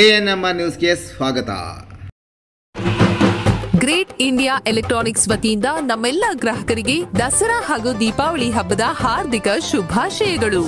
ANMR ನ್ಯೂಸ್ಗೆ ಸ್ವಾಗತ. Great India electronics ವತಿಯಿಂದ ನಮ್ಮೆಲ್ಲ ಗ್ರಾಹಕರಿಗೆ ದಸರಾ ಹಾಗೂ ದೀಪಾವಳಿ ಹಬ್ಬದ ಹಾರ್ದಿಕ ಶುಭಾಶಯಗಳು.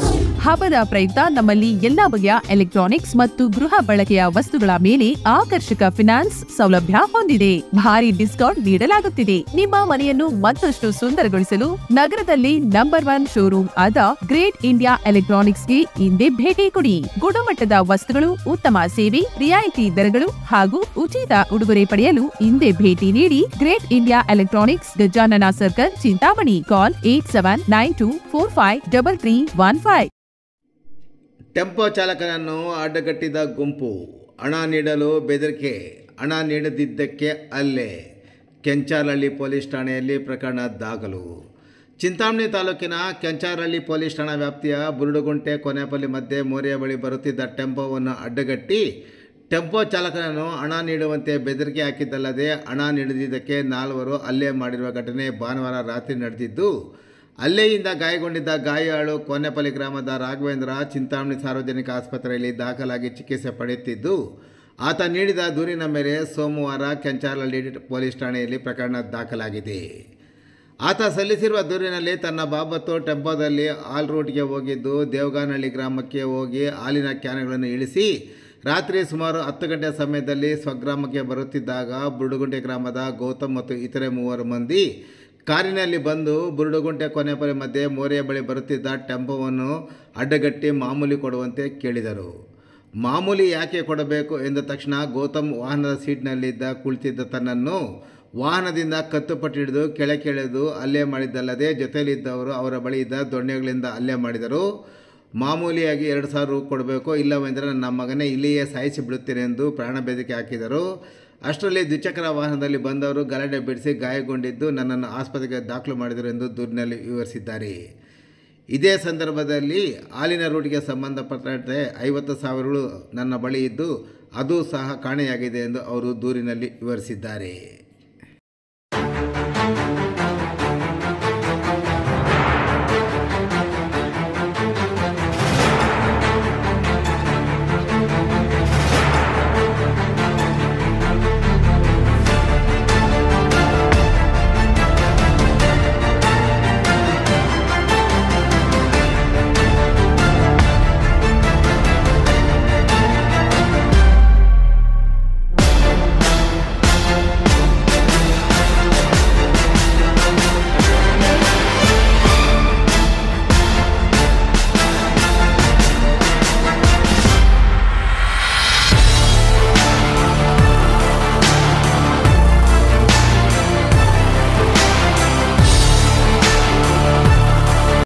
ಹಬ್ಬದ ಪ್ರಯುಕ್ತ ನಮ್ಮಲ್ಲಿ ಎಲ್ಲಾ ಬಗೆಯ ಎಲೆಕ್ಟ್ರಾನಿಕ್ಸ್ ಮತ್ತು ಗೃಹ ಬಳಕೆಯ ವಸ್ತುಗಳ ಮೇಲೆ ಆಕರ್ಷಕ ಫಿನಾನ್ಸ್ ಸೌಲಭ್ಯ ಹೊಂದಿದೆ. ಭಾರಿ ಡಿಸ್ಕೌಂಟ್ ನೀಡಲಾಗುತ್ತಿದೆ. ನಿಮ್ಮ ಮನೆಯನ್ನು ಮತ್ತಷ್ಟು ಸುಂದರಗೊಳಿಸಲು ನಗರದಲ್ಲಿ ನಂಬರ್ 1 ಶೋರೂಮ್ ಆದ ಗ್ರೇಟ್ ಇಂಡಿಯಾ ಎಲೆಕ್ಟ್ರಾನಿಕ್ಸ್ಗೆ ಇಂದೇ ಭೇಟಿ ಕೊಡಿ. ಗುಣಮಟ್ಟದ ವಸ್ತುಗಳು, ಉತ್ತಮ ಸೇವೆ, ರಿಯಾಯಿತಿ ದರಗಳು ಹಾಗೂ ಉಚಿತ ಉಡುಗೊರೆ ಪಡೆಯಲು ಇಂದೇ ಭೇಟಿ ನೀಡಿ. Great India electronics, Gajanana circle, Chintamani. Call 8792453315. Tempo ಚಾಲಕನನ್ನು ಅಡ್ಡಗಟ್ಟಿದ ಗುಂಪು, ಹಣ ನೀಡಲು ಬೆದರಿಕೆ, ಹಣ ನೀಡದಿದ್ದಕ್ಕೆ ಹಲ್ಲೆ. ಕೆಂಚಾರಹಳ್ಳಿ ಪೊಲೀಸ್ ಠಾಣೆಯಲ್ಲಿ ಪ್ರಕರಣ ದಾಖಲು. ಚಿಂತಾಮಣಿ ತಾಲೂಕಿನ ಕೆಂಚಾರಹಳ್ಳಿ ಪೊಲೀಸ್ ಠಾಣಾ ವ್ಯಾಪ್ತಿಯ ಬುರುಡುಗುಂಟೆ ಕೊನೆಪಲ್ಲಿ ಮಧ್ಯೆ ಮೋರಿಯ ಬಳಿ ಬರುತ್ತಿದ್ದ ಟೆಂಪೋವನ್ನು ಅಡ್ಡಗಟ್ಟಿ ಟೆಂಪೋ ಚಾಲಕನನ್ನು ಹಣ ನೀಡುವಂತೆ ಬೆದರಿಕೆ ಹಾಕಿದ್ದಲ್ಲದೆ ಹಣ ನೀಡದಿದ್ದಕ್ಕೆ 4 ಹಲ್ಲೆ ಮಾಡಿರುವ ಘಟನೆ ಭಾನುವಾರ ರಾತ್ರಿ ನಡೆದಿದ್ದು, ಹಲ್ಲೆಯಿಂದ ಗಾಯಗೊಂಡಿದ್ದ ಗಾಯಾಳು ಕೊನೆಪಲ್ಲಿ ಗ್ರಾಮದ ರಾಘವೇಂದ್ರ ಚಿಂತಾಮಣಿ ಸಾರ್ವಜನಿಕ ಆಸ್ಪತ್ರೆಯಲ್ಲಿ ದಾಖಲಾಗಿ ಚಿಕಿತ್ಸೆ ಪಡೆಯುತ್ತಿದ್ದು, ಆತ ನೀಡಿದ ದೂರಿನ ಮೇಲೆ ಸೋಮವಾರ ಕೆಂಚಾರಹಳ್ಳಿ ಪೊಲೀಸ್ ಠಾಣೆಯಲ್ಲಿ ಪ್ರಕರಣ ದಾಖಲಾಗಿದೆ. ಆತ ಸಲ್ಲಿಸಿರುವ ದೂರಿನಲ್ಲಿ ತನ್ನ ಬಾಬತ್ತು ಟೆಂಪೋದಲ್ಲಿ ಹಾಲ್ ರೂಟ್ಗೆ ಹೋಗಿದ್ದು, ದೇವಗಾನಹಳ್ಳಿ ಗ್ರಾಮಕ್ಕೆ ಹೋಗಿ ಹಾಲಿನ ಕ್ಯಾನ್ಗಳನ್ನು ಇಳಿಸಿ ರಾತ್ರಿ ಸುಮಾರು 10 ಗಂಟೆ ಸಮಯದಲ್ಲಿ ಸ್ವಗ್ರಾಮಕ್ಕೆ ಬರುತ್ತಿದ್ದಾಗ ಬುರುಡುಗುಂಟೆ ಗ್ರಾಮದ ಗೌತಮ್ ಮತ್ತು ಇತರೆ 3 ಮಂದಿ ಕಾರಿನಲ್ಲಿ ಬಂದು ಬುರುಡುಗುಂಟೆ ಕೊನೆಪಲ್ಲಿ ಮಧ್ಯೆ ಮೋರಿಯ ಬಳಿ ಬರುತ್ತಿದ್ದ ಟೆಂಪೋವನ್ನು ಅಡ್ಡಗಟ್ಟಿ ಮಾಮೂಲಿ ಕೊಡುವಂತೆ ಕೇಳಿದರು. ಮಾಮೂಲಿ ಯಾಕೆ ಕೊಡಬೇಕು ಎಂದ ತಕ್ಷಣ ಗೌತಮ್ ವಾಹನದ ಸೀಟ್ನಲ್ಲಿದ್ದ ಕುಳಿತಿದ್ದ ತನ್ನನ್ನು ವಾಹನದಿಂದ ಕತ್ತುಪಟ್ಟು ಹಿಡಿದು ಕೆಳಗೆಳೆದು ಹಲ್ಲೆ ಮಾಡಿದ್ದಲ್ಲದೆ ಜೊತೆಯಲ್ಲಿದ್ದವರು ಅವರ ಬಳಿ ಇದ್ದ ದೊಣ್ಣೆಗಳಿಂದ ಹಲ್ಲೆ ಮಾಡಿದರು. ಮಾಮೂಲಿಯಾಗಿ 2,000 ರು ಕೊಡಬೇಕು, ಇಲ್ಲವೆಂದರೆ ನನ್ನ ಮಗನೇ ಇಲ್ಲಿಯೇ ಸಾಯಿಸಿ ಬಿಡುತ್ತೇನೆ ಎಂದು ಪ್ರಾಣ ಬೆದರಿಕೆ ಹಾಕಿದರು. ಅಷ್ಟರಲ್ಲಿ ದ್ವಿಚಕ್ರ ವಾಹನದಲ್ಲಿ ಬಂದವರು ಗಲಾಟೆ ಬಿಡಿಸಿ ಗಾಯಗೊಂಡಿದ್ದು ನನ್ನನ್ನು ಆಸ್ಪತ್ರೆಗೆ ದಾಖಲು ಮಾಡಿದರು ಎಂದು ದೂರಿನಲ್ಲಿ ವಿವರಿಸಿದ್ದಾರೆ. ಇದೇ ಸಂದರ್ಭದಲ್ಲಿ ಹಾಲಿನ ರೂಟ್ಗೆ ಸಂಬಂಧಪಟ್ಟಂತೆ 50,000 ನನ್ನ ಬಳಿ ಇದ್ದು ಅದು ಸಹ ಕಾಣೆಯಾಗಿದೆ ಎಂದು ಅವರು ದೂರಿನಲ್ಲಿ ವಿವರಿಸಿದ್ದಾರೆ.